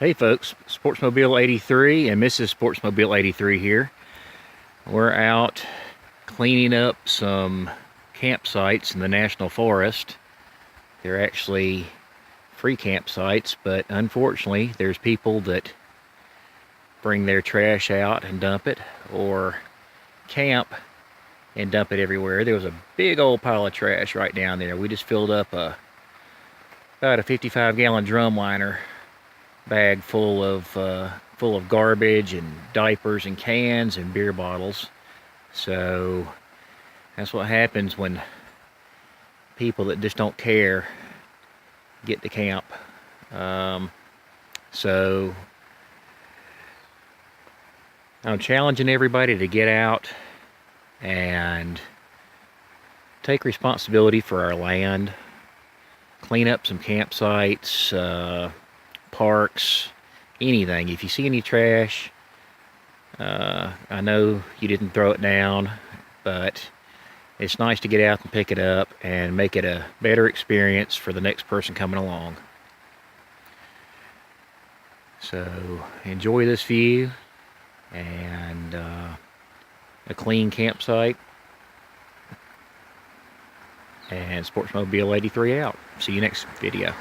Hey folks, Sportsmobile 83 and Mrs. Sportsmobile 83 here. We're out cleaning up some campsites in the National Forest. They're actually free campsites, but unfortunately there's people that bring their trash out and dump it, or camp and dump it everywhere. There was a big old pile of trash right down there. We just filled up about a 55-gallon drum liner bag full of garbage and diapers and cans and beer bottles. So that's what happens when people that just don't care get to camp. So I'm challenging everybody to get out and take responsibility for our land, clean up some campsites, parks, anything. If you see any trash, I know you didn't throw it down, but it's nice to get out and pick it up and make it a better experience for the next person coming along. So enjoy this view and a clean campsite. And Sportsmobile 83 out. See you next video.